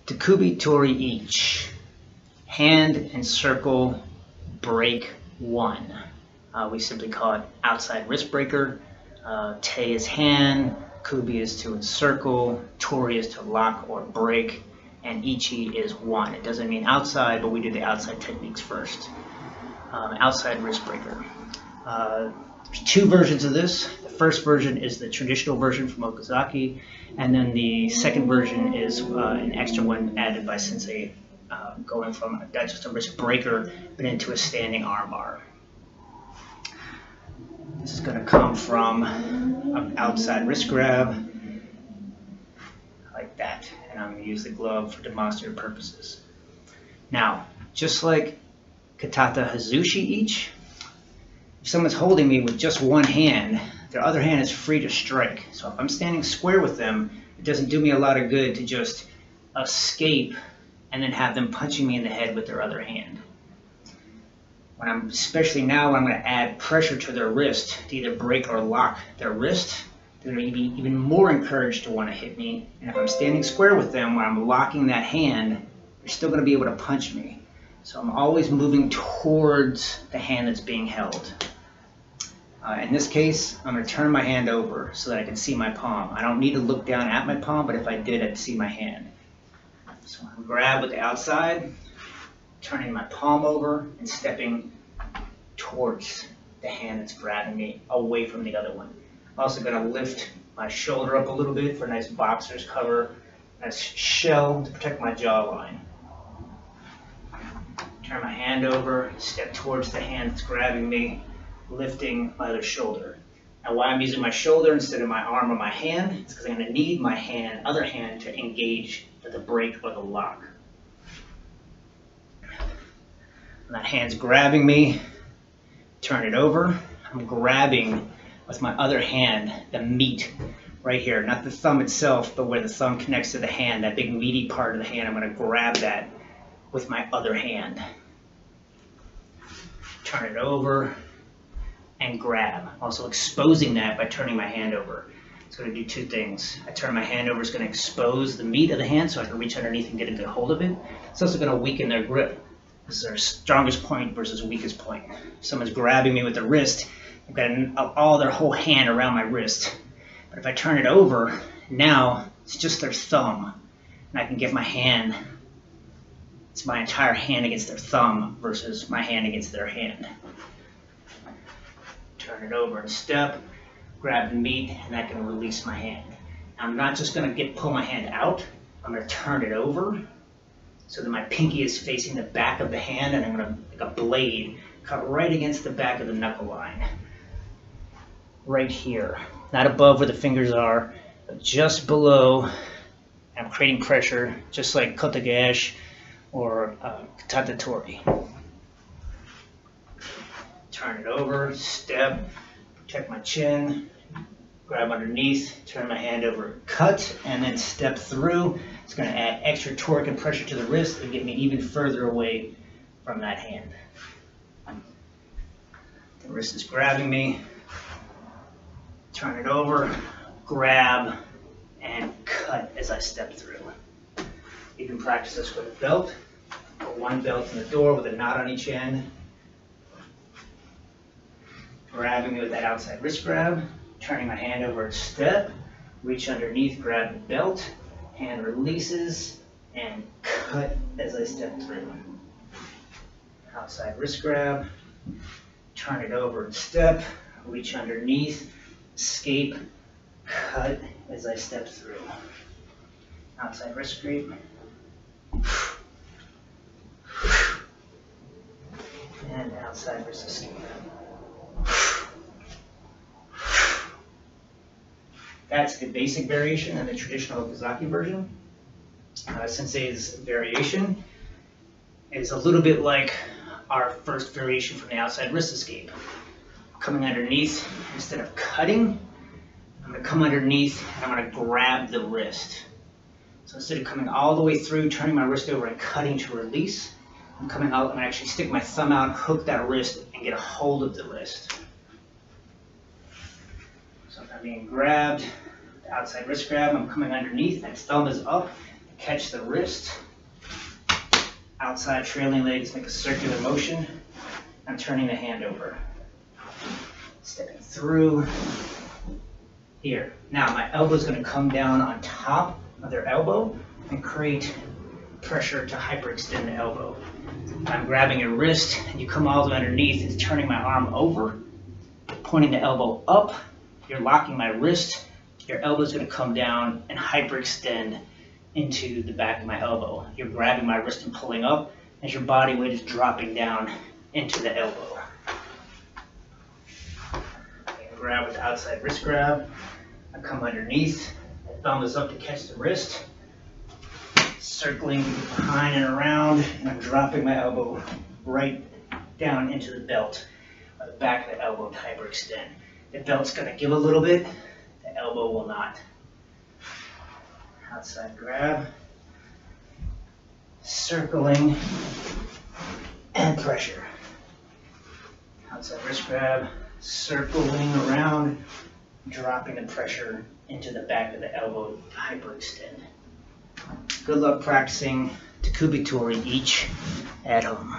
Tekubi, Tori, Ichi. Hand and circle break 1. We simply call it outside wrist breaker. Te is hand, Kubi is to encircle, Tori is to lock or break, and Ichi is 1. It doesn't mean outside, but we do the outside techniques first. Outside wrist breaker. There's 2 versions of this. The first version is the traditional version from Okazaki, and then the second version is an extra one added by Sensei, going from just a wrist breaker but into a standing armbar. This is going to come from an outside wrist grab, like that, and I'm going to use the glove for demonstrative purposes. Now, just like Katate Hazushi Ichi, if someone's holding me with just one hand, their other hand is free to strike. So if I'm standing square with them, it doesn't do me a lot of good to just escape and then have them punching me in the head with their other hand. Especially now when I'm going to add pressure to their wrist to either break or lock their wrist, they're going to be even more encouraged to want to hit me. And if I'm standing square with them when I'm locking that hand, they're still going to be able to punch me. So I'm always moving towards the hand that's being held. In this case, I'm going to turn my hand over so that I can see my palm. I don't need to look down at my palm, but if I did, I'd see my hand. So I'm going to grab with the outside, turning my palm over and stepping towards the hand that's grabbing me away from the other one. I'm also going to lift my shoulder up a little bit for a nice boxer's cover, nice shell to protect my jawline. Turn my hand over, step towards the hand that's grabbing me, lifting my other shoulder. Now why I'm using my shoulder instead of my arm or my hand, it's because I'm going to need my other hand to engage for the break or the lock. When that hand's grabbing me, turn it over. I'm grabbing with my other hand the meat right here, not the thumb itself, but where the thumb connects to the hand, that big meaty part of the hand. I'm going to grab that with my other hand. Turn it over and grab. Also exposing that by turning my hand over. It's going to do 2 things. I turn my hand over, it's going to expose the meat of the hand so I can reach underneath and get a good hold of it. It's also going to weaken their grip. This is their strongest point versus weakest point. If someone's grabbing me with the wrist, I've got all their whole hand around my wrist. But if I turn it over, now it's just their thumb. And I can get my hand, it's my entire hand against their thumb versus my hand against their hand. Turn it over and step, grab the meat, and that can release my hand. Now, I'm not just going to pull my hand out, I'm going to turn it over so that my pinky is facing the back of the hand, and I'm going to, like a blade, cut right against the back of the knuckle line. Right here. Not above where the fingers are, but just below. I'm creating pressure, just like Katate or Katate Tori. Turn it over, step, protect my chin, grab underneath, turn my hand over, cut, and then step through. It's going to add extra torque and pressure to the wrist and get me even further away from that hand. The wrist is grabbing me. Turn it over, grab, and cut as I step through. You can practice this with a belt. Put one belt in the door with a knot on each end. Grabbing me with that outside wrist grab, turning my hand over, step, reach underneath, grab the belt, hand releases, and cut as I step through. Outside wrist grab, turn it over and step, reach underneath, escape, cut as I step through. Outside wrist grip, and outside wrist escape. That's the basic variation and the traditional Okazaki version. Sensei's variation is a little bit like our first variation from the outside wrist escape. Coming underneath, instead of cutting, I'm going to come underneath and I'm going to grab the wrist. So instead of coming all the way through, turning my wrist over and cutting to release, I'm coming out and I actually stick my thumb out, hook that wrist, and get a hold of the wrist. So if I'm being grabbed, the outside wrist grab, I'm coming underneath, that thumb is up, the catch the wrist. Outside trailing legs make a circular motion. I'm turning the hand over. Stepping through here. Now my elbow is going to come down on top of their elbow and create pressure to hyperextend the elbow. I'm grabbing your wrist and you come all the way underneath. It's turning my arm over, pointing the elbow up. You're locking my wrist. Your elbow is going to come down and hyperextend into the back of my elbow. You're grabbing my wrist and pulling up as your body weight is dropping down into the elbow. And grab with the outside wrist grab. I come underneath. My thumb is up to catch the wrist. Circling behind and around, and I'm dropping my elbow right down into the belt, or the back of the elbow to hyperextend. The belt's going to give a little bit, the elbow will not. Outside grab, circling, and pressure. Outside wrist grab, circling around, dropping the pressure into the back of the elbow to hyperextend. Good luck practicing Tekubi Tori Ichi at home.